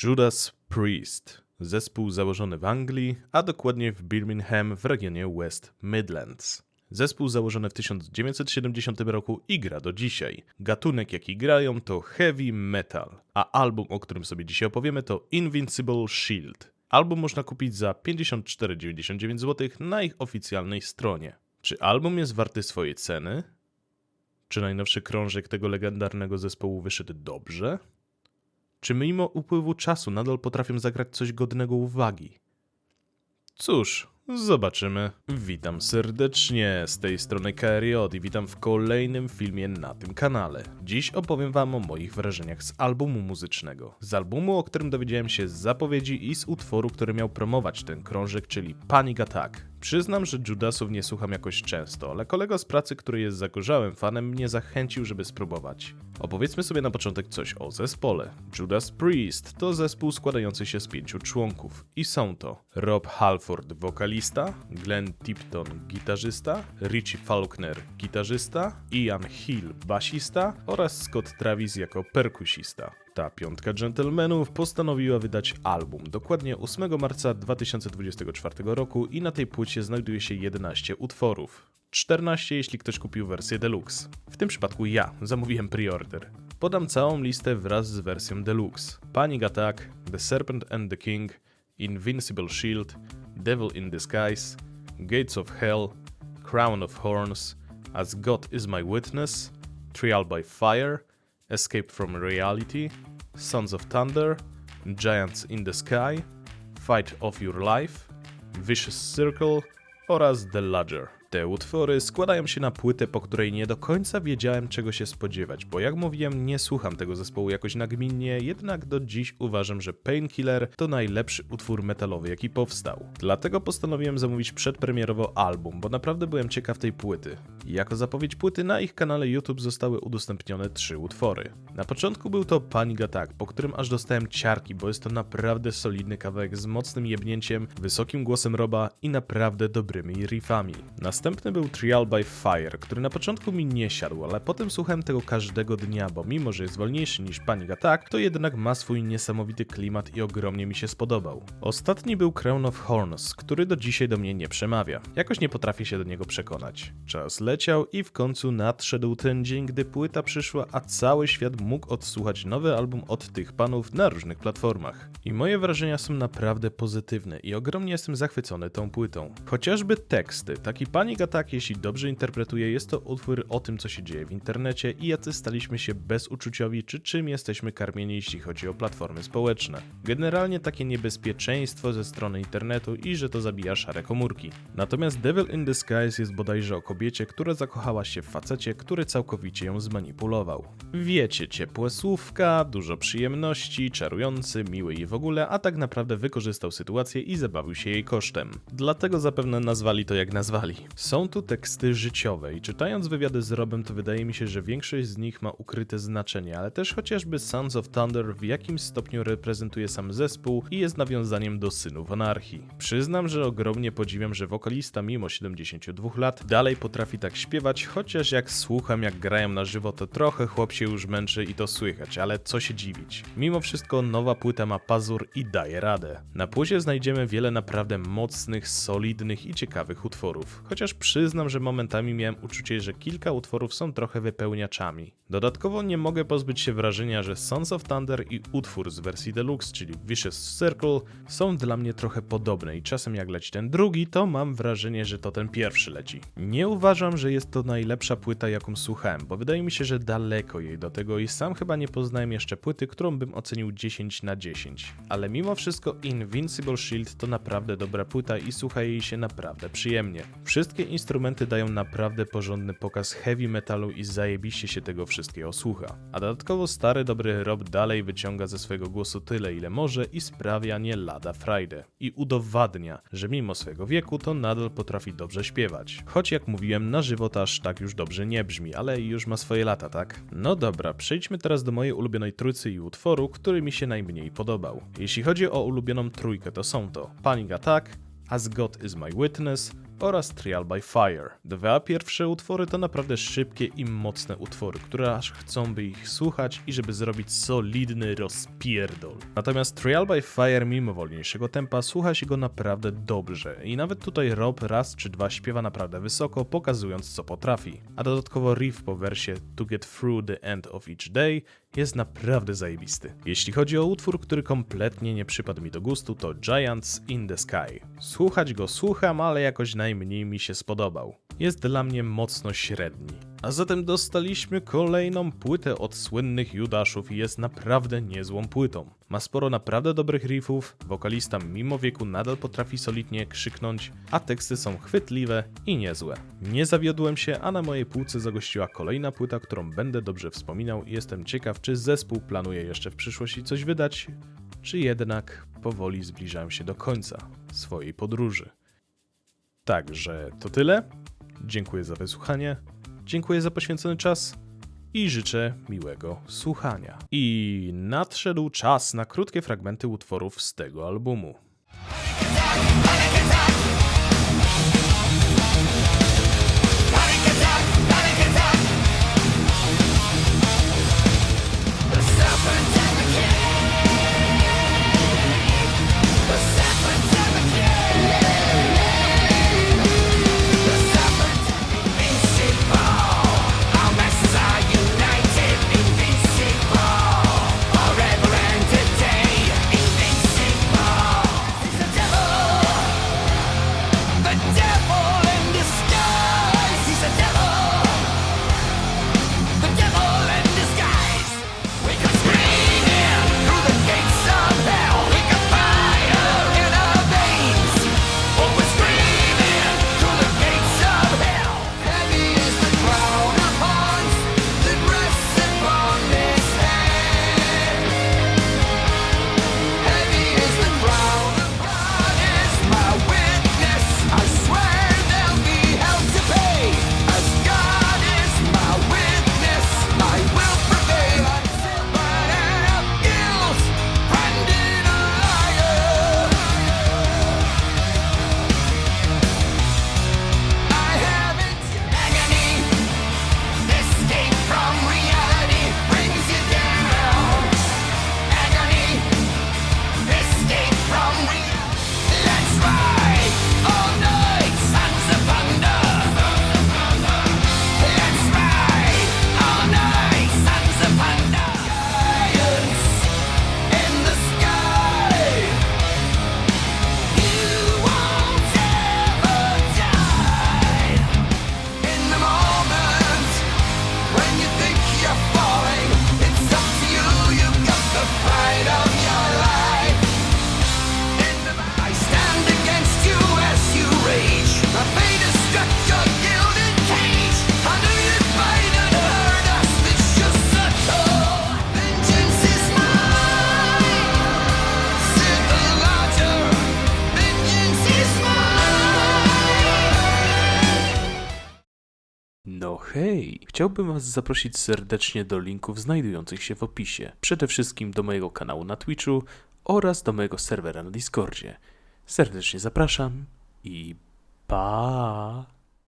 Judas Priest, zespół założony w Anglii, a dokładnie w Birmingham w regionie West Midlands. Zespół założony w 1970 roku i gra do dzisiaj. Gatunek jaki grają to heavy metal, a album, o którym sobie dzisiaj opowiemy to Invincible Shield. Album można kupić za 54,99 zł na ich oficjalnej stronie. Czy album jest warty swojej ceny? Czy najnowszy krążek tego legendarnego zespołu wyszedł dobrze? Czy mimo upływu czasu nadal potrafią zagrać coś godnego uwagi? Cóż, zobaczymy. Witam serdecznie, z tej strony KRJ i witam w kolejnym filmie na tym kanale. Dziś opowiem wam o moich wrażeniach z albumu muzycznego. Z albumu, o którym dowiedziałem się z zapowiedzi i z utworu, który miał promować ten krążek, czyli Panic Attack. Przyznam, że Judasów nie słucham jakoś często, ale kolega z pracy, który jest zagorzałym fanem, mnie zachęcił, żeby spróbować. Opowiedzmy sobie na początek coś o zespole. Judas Priest to zespół składający się z 5 członków i są to Rob Halford, wokalista, Glenn Tipton, gitarzysta, Richie Faulkner, gitarzysta, Ian Hill, basista oraz Scott Travis jako perkusista. Ta piątka dżentelmenów postanowiła wydać album, dokładnie 8 marca 2024 roku i na tej płycie znajduje się 11 utworów. 14 jeśli ktoś kupił wersję deluxe. W tym przypadku ja zamówiłem preorder. Podam całą listę wraz z wersją deluxe. Panic Attack, The Serpent and the King, Invincible Shield, Devil in Disguise, Gates of Hell, Crown of Horns, As God is My Witness, Trial by Fire, Escape from Reality, Sons of Thunder, Giants in the Sky, Fight of Your Life, Vicious Circle oraz The Ledger. Te utwory składają się na płytę, po której nie do końca wiedziałem czego się spodziewać, bo jak mówiłem nie słucham tego zespołu jakoś nagminnie, jednak do dziś uważam, że Painkiller to najlepszy utwór metalowy jaki powstał. Dlatego postanowiłem zamówić przedpremierowo album, bo naprawdę byłem ciekaw tej płyty. Jako zapowiedź płyty na ich kanale YouTube zostały udostępnione 3 utwory. Na początku był to Panic Attack, po którym aż dostałem ciarki, bo jest to naprawdę solidny kawałek z mocnym jebnięciem, wysokim głosem Roba i naprawdę dobrymi riffami. Następny był Trial by Fire, który na początku mi nie siadł, ale potem słuchałem tego każdego dnia, bo mimo, że jest wolniejszy niż Panic Attack, to jednak ma swój niesamowity klimat i ogromnie mi się spodobał. Ostatni był Crown of Horns, który do dzisiaj do mnie nie przemawia. Jakoś nie potrafię się do niego przekonać. Czas leciał i w końcu nadszedł ten dzień, gdy płyta przyszła, a cały świat mógł odsłuchać nowy album od tych panów na różnych platformach. I moje wrażenia są naprawdę pozytywne i ogromnie jestem zachwycony tą płytą. Chociażby teksty, taki Panic Attack, jeśli dobrze interpretuję, jest to utwór o tym, co się dzieje w internecie i jacy staliśmy się bezuczuciowi, czy czym jesteśmy karmieni, jeśli chodzi o platformy społeczne. Generalnie takie niebezpieczeństwo ze strony internetu i że to zabija szare komórki. Natomiast Devil in Disguise jest bodajże o kobiecie, która zakochała się w facecie, który całkowicie ją zmanipulował. Wiecie, ciepłe słówka, dużo przyjemności, czarujący, miły i w ogóle, a tak naprawdę wykorzystał sytuację i zabawił się jej kosztem. Dlatego zapewne nazwali to jak nazwali. Są tu teksty życiowe i czytając wywiady z Robem, to wydaje mi się, że większość z nich ma ukryte znaczenie, ale też chociażby Sons of Thunder w jakimś stopniu reprezentuje sam zespół i jest nawiązaniem do Synów Anarchii. Przyznam, że ogromnie podziwiam, że wokalista mimo 72 lat dalej potrafi tak śpiewać, chociaż jak słucham jak grają na żywo, to trochę chłop się już męczy i to słychać, ale co się dziwić. Mimo wszystko nowa płyta ma pazur i daje radę. Na płycie znajdziemy wiele naprawdę mocnych, solidnych i ciekawych utworów. Chociaż przyznam, że momentami miałem uczucie, że kilka utworów są trochę wypełniaczami. Dodatkowo nie mogę pozbyć się wrażenia, że Sons of Thunder i utwór z wersji deluxe, czyli Vicious Circle, są dla mnie trochę podobne i czasem jak leci ten drugi, to mam wrażenie, że to ten pierwszy leci. Nie uważam, że jest to najlepsza płyta, jaką słuchałem, bo wydaje mi się, że daleko jej do tego i sam chyba nie poznałem jeszcze płyty, którą bym ocenił 10 na 10. Ale mimo wszystko Invincible Shield to naprawdę dobra płyta i słucha jej się naprawdę przyjemnie. Wszystkie instrumenty dają naprawdę porządny pokaz heavy metalu i zajebiście się tego wszystkiego słucha. A dodatkowo stary dobry Rob dalej wyciąga ze swojego głosu tyle ile może i sprawia nie lada frajdę. I udowadnia, że mimo swojego wieku to nadal potrafi dobrze śpiewać. Choć jak mówiłem na żywo to aż tak już dobrze nie brzmi, ale już ma swoje lata, tak? No dobra, przejdźmy teraz do mojej ulubionej trójcy i utworu, który mi się najmniej podobał. Jeśli chodzi o ulubioną trójkę, to są to Panic Attack, As God is My Witness oraz Trial by Fire. Dwa pierwsze utwory to naprawdę szybkie i mocne utwory, które aż chcą by ich słuchać i żeby zrobić solidny rozpierdol. Natomiast Trial by Fire mimo wolniejszego tempa słucha się go naprawdę dobrze i nawet tutaj Rob raz czy dwa śpiewa naprawdę wysoko, pokazując co potrafi. A dodatkowo riff po wersie To Get Through the End of Each Day jest naprawdę zajebisty. Jeśli chodzi o utwór, który kompletnie nie przypadł mi do gustu, to Giants in the Sky. Słuchać go słucham, ale jakoś najmniej mi się spodobał. Jest dla mnie mocno średni. A zatem dostaliśmy kolejną płytę od słynnych Judaszów i jest naprawdę niezłą płytą. Ma sporo naprawdę dobrych riffów, wokalista mimo wieku nadal potrafi solidnie krzyknąć, a teksty są chwytliwe i niezłe. Nie zawiodłem się, a na mojej półce zagościła kolejna płyta, którą będę dobrze wspominał i jestem ciekaw, czy zespół planuje jeszcze w przyszłości coś wydać, czy jednak powoli zbliżają się do końca swojej podróży. Także to tyle. Dziękuję za wysłuchanie, dziękuję za poświęcony czas i życzę miłego słuchania. I nadszedł czas na krótkie fragmenty utworów z tego albumu. No hej, chciałbym Was zaprosić serdecznie do linków znajdujących się w opisie. Przede wszystkim do mojego kanału na Twitchu oraz do mojego serwera na Discordzie. Serdecznie zapraszam i pa!